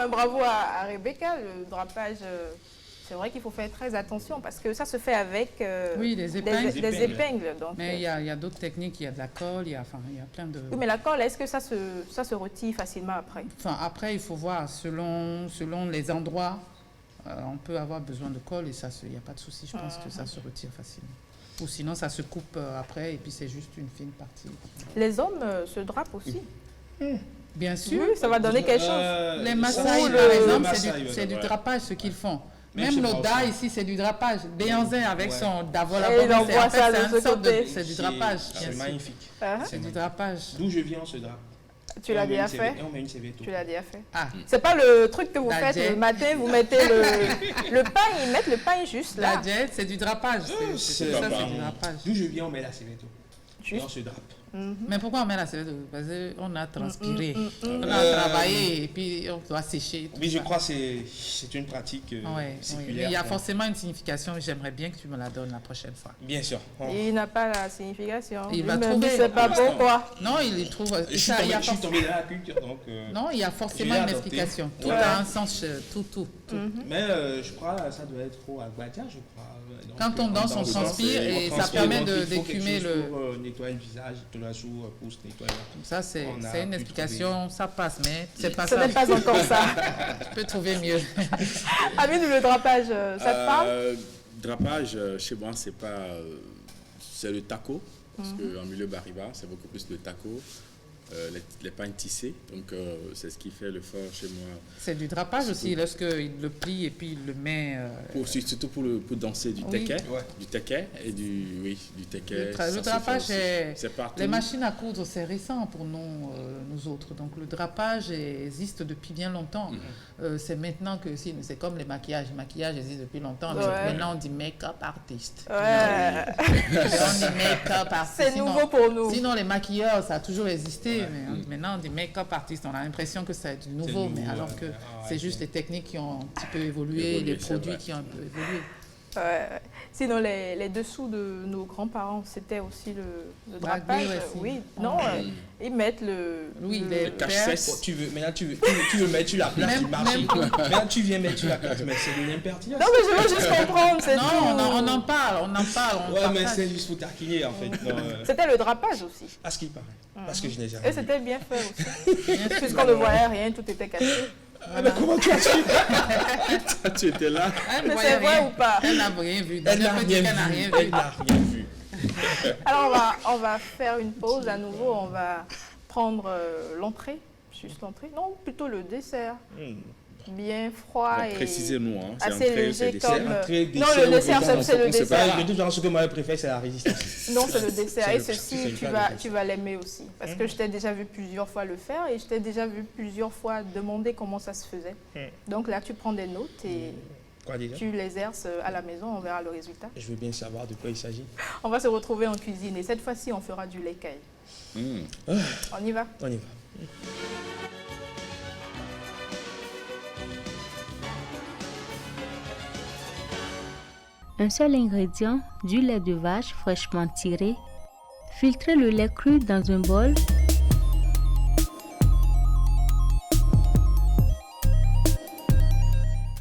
Bravo à Rebecca, le drapage, c'est vrai qu'il faut faire très attention parce que ça se fait avec oui, des épingles. Donc, mais il y a d'autres techniques, il y a de la colle, il y a plein de... Oui, mais la colle, est-ce que ça se retire facilement après? Enfin, après, il faut voir, selon les endroits, on peut avoir besoin de colle et il n'y a pas de souci, je pense que ça se retire facilement. Ou sinon, ça se coupe après et puis c'est juste une fine partie. Les hommes se drapent aussi? Bien sûr. Oui, ça va donner quelque chose. Les Maasai, par exemple, c'est du drapage ce qu'ils font. Même l'Oda ici, c'est du drapage. Béanzin avec son Davola, c'est du drapage. C'est magnifique. C'est du drapage. D'où je viens, on se drape. Tu l'as déjà fait? On met une serviette. Tu l'as déjà fait. Ah. C'est pas le truc que vous faites le matin, vous mettez le pain, ils mettent le pain juste là. La jet, c'est du drapage. C'est du drapage. D'où je viens, on met la serviette. Et on se drape. Mais pourquoi on met la serviette? Parce qu'on a transpiré, on a travaillé et puis on doit sécher. Oui, je crois que c'est une pratique séculaire. Il y a forcément une signification. J'aimerais bien que tu me la donnes la prochaine fois. Bien sûr. Il n'a pas la signification. Il va trouver. C'est pas bon quoi? Non, il trouve. Je suis tombé dans la culture. Donc, non, il y a forcément une explication. Tout a un sens, tout. Mais je crois que ça doit être au Agbadia, je crois. Quand on danse, on transpire et ça permet d'écumer le... nettoyer le visage, tout la chou pour se nettoyer. Ça, c'est On a une pu explication, ça passe, mais c'est pas Ce ça. n'est pas encore ça. Tu peux trouver mieux. Amine, le drapage, ça te parle? Drapage, chez moi, c'est pas... c'est le taco, parce qu'en milieu bariba, c'est beaucoup plus le taco. Les pagnes tissées, donc c'est ce qui fait le fort chez moi. C'est du drapage Surtout. aussi, lorsqu'il le plie et puis il le met... Surtout pour danser du Oui. teké, Ouais. du teké et du teké. Le ça se fait drapage, aussi. C'est partout. les machines à coudre, c'est récent pour nous autres. Donc le drapage existe depuis bien longtemps. C'est maintenant que c'est comme les maquillages. Le maquillage existe depuis longtemps. Mais Ouais. maintenant, on dit make-up artist. Ouais. On dit make-up artist. C'est Sinon- nouveau pour nous. Sinon, les maquilleurs, ça a toujours existé. Mais maintenant, on dit make-up artist. On a l'impression que c'est du nouveau. Mais alors que c'est juste les techniques qui ont un petit peu évolué, Évolué, les c'est produits vrai. qui ont un peu évolué. Ouais. Sinon, les dessous de nos grands-parents, c'était aussi le Rugby, drapage. ouais, si. Oui, non, ils mettent le... Oui, le- les Le cache pères- cesse. Maintenant, tu veux mettre sur la place, Même- tu marches. même- Maintenant, tu viens mettre sur la place, mais c'est de l'impertinence. Non, mais je veux juste comprendre, c'est Non, tout. on en parle, on Ouais, mais partage. c'est juste pour taquiner, en fait. Non, C'était le drapage aussi. à ce qu'il paraît. Parce que je n'ai jamais Et vu. c'était bien fait aussi. Puisqu'on ne voyait rien, tout était caché. Ah, mais comment tu as su? Tu étais là. Elle ne Mais voyait c'est vrai rien. ou pas? Elle n'a rien vu. Donc, Elle n'a peut dire rien qu'elle n'a vu. rien Elle vu. n'a rien vu. Alors, on va faire une pause à nouveau. On va prendre l'entrée. Juste l'entrée. Non, plutôt le dessert. Bien froid et Précisez-nous, hein. C'est assez entrée, c'est léger dessert. comme... Entrée, Non, dessert, le dessert, ou c'est le on sait pas. dessert. De toute façon, ce que moi je préfère, c'est la résistance. Non, c'est le dessert. C'est Et le- c'est ceci, une tu plat vas, de tu vas l'aimer aussi. Parce que je t'ai déjà vu plusieurs fois le faire et je t'ai déjà vu plusieurs fois demander comment ça se faisait. Donc là, tu prends des notes et Quoi déjà? tu les exerces à la maison. On verra le résultat. Je veux bien savoir de quoi il s'agit. On va se retrouver en cuisine et cette fois-ci, on fera du lait caille. On y va? On y va. Un seul ingrédient, du lait de vache fraîchement tiré. Filtrez le lait cru dans un bol.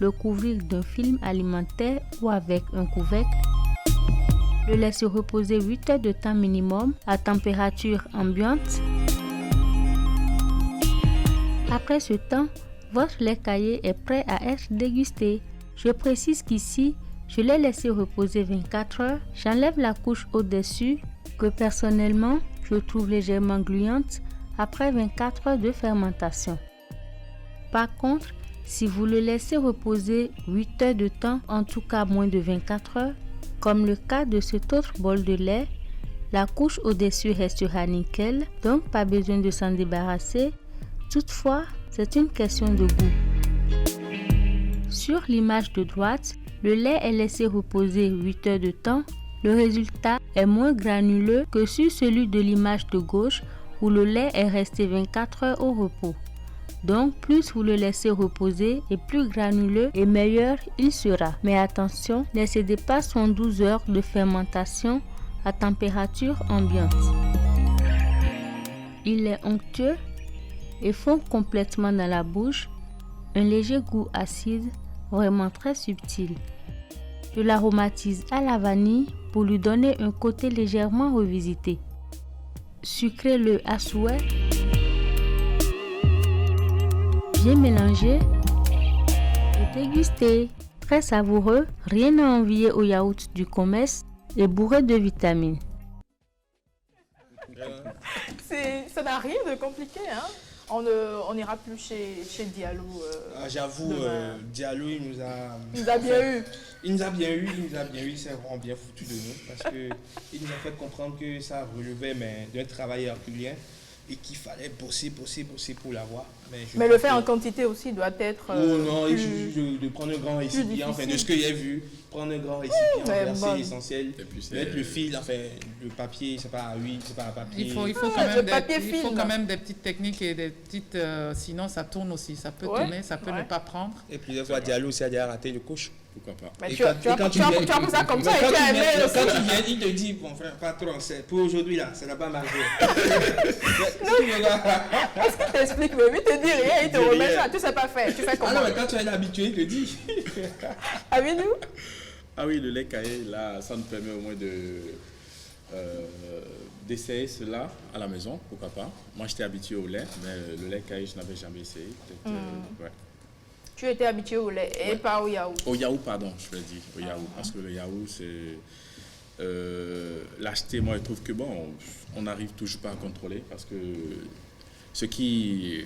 Le couvrir d'un film alimentaire ou avec un couvercle. Le laisser reposer 8 heures de temps minimum à température ambiante. Après ce temps, votre lait caillé est prêt à être dégusté. Je précise qu'ici, je l'ai laissé reposer 24 heures. J'enlève la couche au-dessus que personnellement, je trouve légèrement gluante après 24 heures de fermentation. Par contre, si vous le laissez reposer 8 heures de temps, en tout cas moins de 24 heures, comme le cas de cet autre bol de lait, la couche au-dessus restera nickel, donc pas besoin de s'en débarrasser. Toutefois, c'est une question de goût. Sur l'image de droite, le lait est laissé reposer 8 heures de temps. Le résultat est moins granuleux que sur celui de l'image de gauche où le lait est resté 24 heures au repos. Donc, plus vous le laissez reposer et plus granuleux et meilleur il sera. Mais attention, n'excédez pas 112 heures de fermentation à température ambiante. Il est onctueux et fond complètement dans la bouche, un léger goût acide, vraiment très subtil. Je l'aromatise à la vanille pour lui donner un côté légèrement revisité. Sucrez-le à souhait. Bien mélangé et dégustez. Très savoureux, rien à envier au yaourt du commerce et bourré de vitamines. Ça n'a rien de compliqué, hein? On n'ira plus chez Diallo. J'avoue, demain. Diallo, il nous a... Il nous a bien eu. Il nous a bien eu, il s'est vraiment bien foutu de nous parce qu'il nous a fait comprendre que ça relevait d'un travail herculien et qu'il fallait bosser pour l'avoir. Mais le faire en quantité aussi doit être. Oh non, il plus- suffit de prendre un grand récipient, enfin, de ce que j'ai vu, prendre un grand récipient, mais verser bon. l'essentiel, Et puis c'est- mettre le fil, enfin, le papier, c'est pas à huile, c'est pas à papier. Il faut le papier film. quand même des petites techniques et des petites... sinon, ça tourne aussi. Ça peut Ouais, tourner, ça peut ouais. ne pas prendre. Et plusieurs fois, Diallo aussi a déjà raté le couche. Pourquoi pas. Mais Et tu as pris ça comme ça et tu as aimé aussi. Quand tu viens, il te dit, bon frère, patron, c'est pour aujourd'hui là, ça n'a pas marché. Est-ce qu'il t'explique, mais il te dit rien, il te Il dit remet rien. ça, tu sais pas faire, tu fais Ah comment? non, mais quand tu es habitué, il te dit. Avec nous? Ah oui, le lait caillé, là, ça nous permet au moins d'essayer cela à la maison, pourquoi pas. Moi, j'étais habitué au lait, mais le lait caillé, je n'avais jamais essayé. Ouais. Tu étais habitué au lait et pas au yaourt. Au yaourt, pardon, je l'ai dit, au yaourt. Parce que le yaourt, c'est... l'acheter, moi, je trouve que bon, on n'arrive toujours pas à contrôler parce que ce qui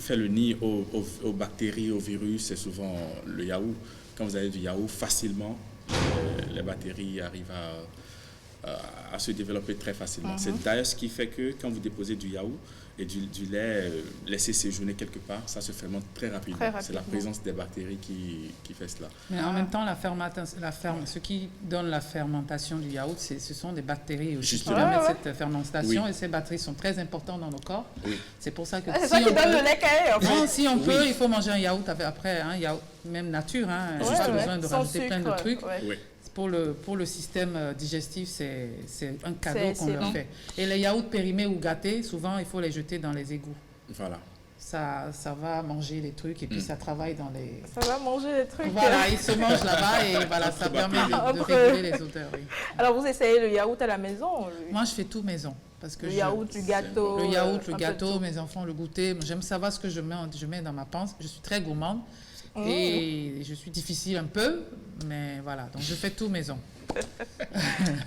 fait le nid aux bactéries, aux virus, c'est souvent le yaourt. Quand vous avez du yaourt, facilement, les bactéries arrivent à se développer très facilement. C'est d'ailleurs ce qui fait que quand vous déposez du yaourt et du lait, laissez séjourner quelque part, ça se fermente très rapidement. C'est la présence des bactéries qui fait cela. Mais en même temps, ce qui donne la fermentation du yaourt, ce sont des bactéries aussi qui permettent cette fermentation, et ces bactéries sont très importantes dans nos corps. Oui. C'est pour ça que c'est ça qui donne le lait caillé, en fait. Non, si on peut, il faut manger un yaourt après, un yaourt même nature, j'ai pas besoin de rajouter plein de trucs. Oui. Pour le système digestif, c'est un cadeau qu'on leur fait. Et les yaourts périmés ou gâtés, souvent, il faut les jeter dans les égouts. Voilà. Ça va manger les trucs et puis ça travaille dans les... Ça va manger les trucs. Voilà, ils se mangent là-bas et voilà, ça permet de réguler les odeurs. Oui. Alors, vous essayez le yaourt à la maison? Moi, je fais tout maison. Parce que le yaourt, le gâteau. Le yaourt, le gâteau, mes enfants, le goûter. J'aime savoir ce que je mets dans ma panse. Je suis très gourmande. Et je suis difficile un peu, mais voilà, donc je fais tout maison.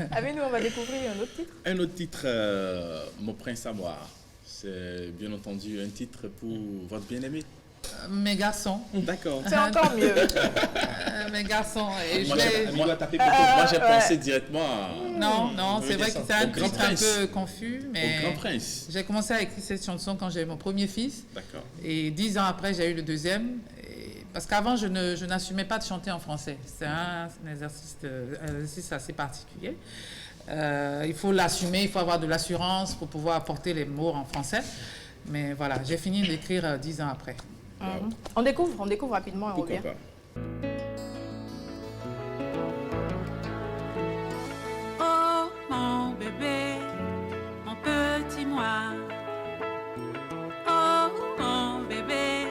Avec nous, on va découvrir un autre titre. Un autre titre, Mon prince à moi. C'est bien entendu un titre pour votre bien-aimé. Mes garçons. D'accord. C'est encore mieux. Mes garçons. Et moi, j'ai pensé directement à... Non, c'est vrai que c'est un titre un peu confus, mais... Au Grand Prince. J'ai commencé à écrire cette chanson quand j'ai eu mon premier fils. D'accord. Et 10 ans après, j'ai eu le deuxième. Parce qu'avant, je n'assumais pas de chanter en français. C'est un exercice assez particulier. Il faut l'assumer, il faut avoir de l'assurance pour pouvoir apporter les mots en français. Mais voilà, j'ai fini d'écrire 10 ans après. On découvre rapidement et on Pourquoi revient. pas. Oh mon bébé, mon petit moi. Oh mon bébé,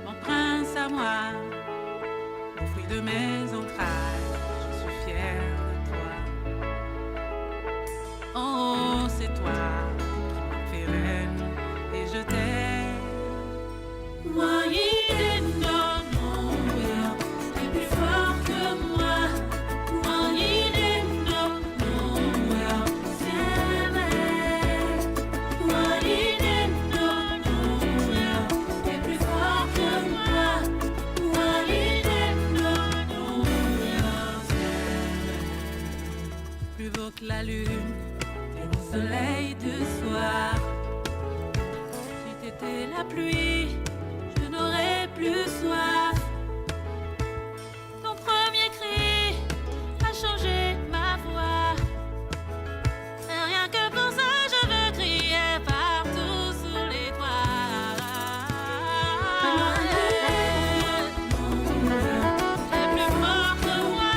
mon prince à moi. Au fruit de mes entrailles, je suis fière de toi. Oh, c'est toi qui m'as fait reine et je t'aime. Moi, il est non, t'es plus fort que moi. Moi, il est non, c'est vrai. Moi, il est non, t'es plus fort que moi. Moi, il est non, c'est plus beau que la lune et le soleil de soir. Si t'étais la pluie, je n'aurais plus soif. Ton premier cri a changé ma voix. Et rien que pour ça, je veux crier partout sous les toits. C'est plus fort que moi.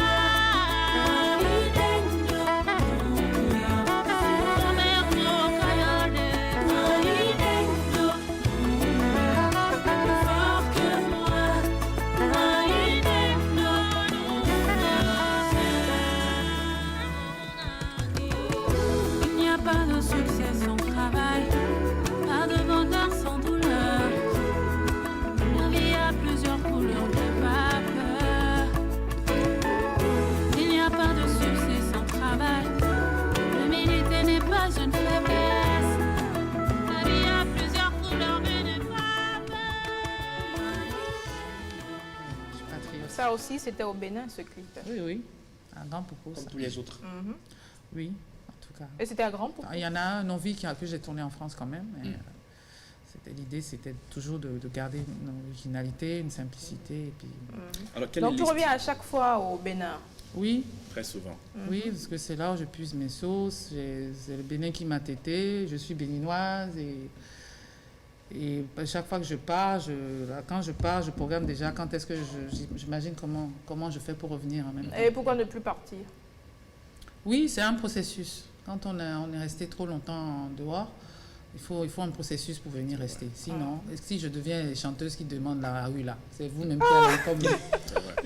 Il n'y a pas de succès sans travail, pas de bonheur sans douleur. La vie a plusieurs couleurs, n'aie pas peur. Il n'y a pas de succès sans travail, l'humilité n'est pas une faiblesse. La vie a plusieurs couleurs, mais n'aie pas peur. Je suis patriote. Ça aussi, c'était au Bénin, ce clip. Oui. Un grand propos, Comme ça. tous les autres. Oui, en tout cas. Et c'était un grand pourquoi? Il y en a un, Novi, que j'ai tourné en France quand même. L'idée, c'était toujours de garder une originalité, une simplicité. Et puis... Alors, quelle Donc, est tu reviens à chaque fois au Bénin? Oui, Très souvent. oui, parce que c'est là où je puise mes sauces. C'est le Bénin qui m'a tété. Je suis béninoise et à chaque fois que je pars, quand je pars, je programme déjà quand est-ce que j'imagine comment je fais pour revenir en même temps. Et pourquoi ne plus partir? Oui, c'est un processus. Quand on est resté trop longtemps en dehors, il faut un processus pour venir rester. Sinon, si je deviens les chanteuses qui demandent la rue là, c'est vous-même qui allez comme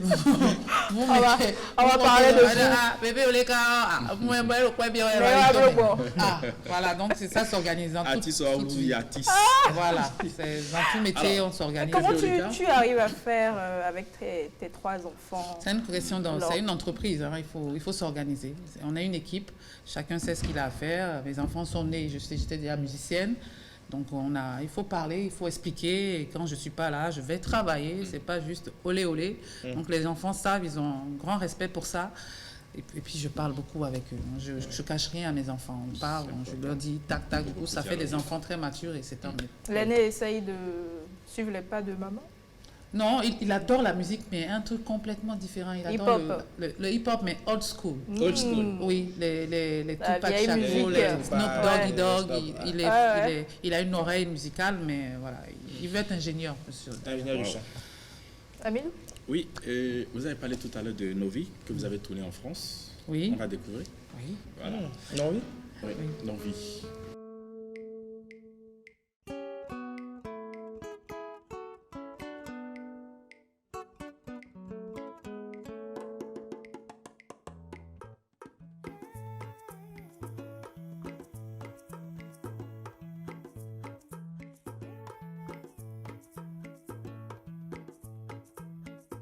Vous On va mettez- parler de vous. Bébé Oleka, moi, moi, le coin bien, Mais voilà, ouais, bon. voilà, donc c'est ça, s'organise dans tout. Artiste ou artiste. Voilà, c'est dans tout métier, on s'organise. Comment tu arrives à faire avec tes 3 enfants? C'est une question, c'est une entreprise, hein, il faut s'organiser. On a une équipe, chacun sait ce qu'il a à faire. Mes enfants sont nés, j'étais déjà musicienne. Donc il faut parler, il faut expliquer. Et quand je ne suis pas là, je vais travailler. C'est pas juste olé olé. Donc les enfants savent, ils ont un grand respect pour ça. Et puis je parle beaucoup avec eux. Je ne cache rien à mes enfants. On parle, je leur dis tac tac. Du coup, ça fait des enfants très matures et c'est tant mieux. L'aîné essaye de suivre les pas de maman? Non, il adore la musique, mais un truc complètement différent. Il adore Hip-hop. le hip-hop, mais old school. Old school. Oui, les La Tupac vieille Shakur, musique. les Snoop Doggy Ouais. Dogg. Ouais. Il a une oreille musicale, mais voilà, il veut être ingénieur. Monsieur. Ingénieur du son. Amilou? Oui, vous avez parlé tout à l'heure de Novi, que vous avez tourné en France. Oui. On va découvrir. Oui. Voilà. Non, oui. Oui, Novi.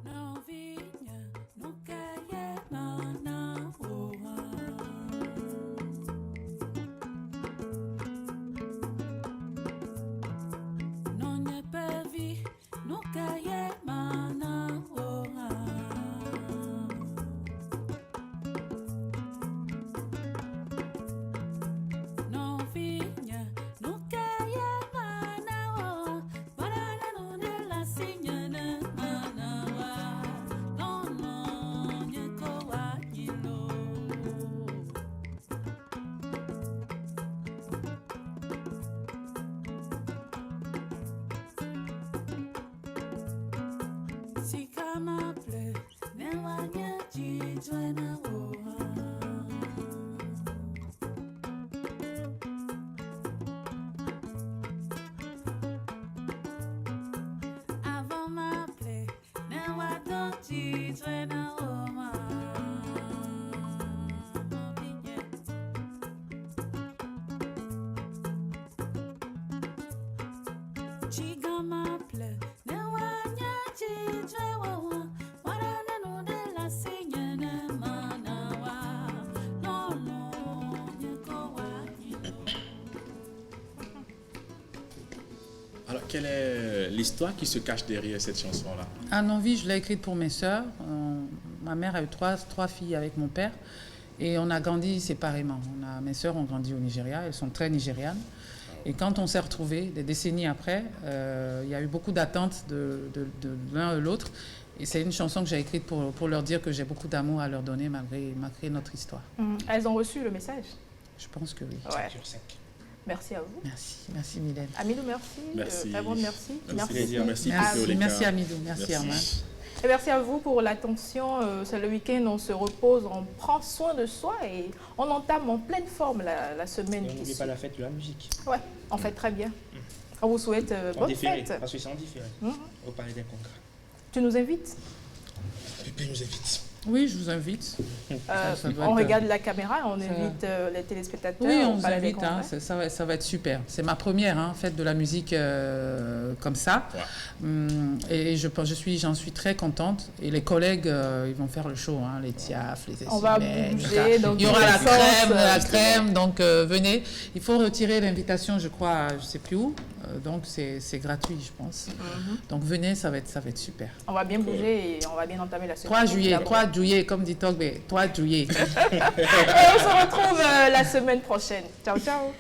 Novinha, nunca é não, oh, non è per vi, nunca é não, oh, novinha, nunca é não, para não dela sinha na manawa, não é coaquilo. Si kama ple, ne wanya jitwe na oha. Avant ma ple, ne wado jitwe na oha. Chiga ma ple, ne wanya jitwe oha. Warana no de la sinya na manawa. No, no, nyeko wa. Alors, quelle est l'histoire qui se cache derrière cette chanson-là? À Novi, je l'ai écrite pour mes sœurs. Ma mère a eu trois filles avec mon père et on a grandi séparément. Mes sœurs ont grandi au Nigeria, elles sont très nigérianes. Et quand on s'est retrouvés, des décennies après, il y a eu beaucoup d'attentes de l'un et l'autre. Et c'est une chanson que j'ai écrite pour leur dire que j'ai beaucoup d'amour à leur donner malgré notre histoire. Elles ont reçu le message? Je pense que oui. Ouais. Sur 5. Merci à vous. Merci Mylène. Amidou, merci. Merci. Fabrice, merci. Merci, Merci Amidou, merci Armand. Et merci à vous pour l'attention. C'est le week-end, on se repose, on prend soin de soi et on entame en pleine forme la semaine Et on qui n'oublie suit. pas la fête de la musique. Ouais, on fait très bien. On vous souhaite En bonne différé, fête. parce que c'est en différé. Au Palais des Congrès. Tu nous invites? Pépé nous invite. Oui, je vous invite. Ça doit On être- regarde la caméra, on invite les téléspectateurs. Oui, au on vous Palais des invite, hein, Congrès. ça va être super. C'est ma première fête de la musique comme ça. Et j'en suis très contente. Et les collègues, ils vont faire le show, les Tiaf, les On va SML, tout bouger, ça. donc Il y aura dans la le sens, crème, donc venez. Il faut retirer l'invitation, je crois, je ne sais plus où. Donc c'est gratuit, je pense. Donc venez, ça va être super. On va bien bouger et on va bien entamer la semaine. 3 juillet, comme dit Togbe, 3 juillet. Et on se retrouve la semaine prochaine. Ciao, ciao.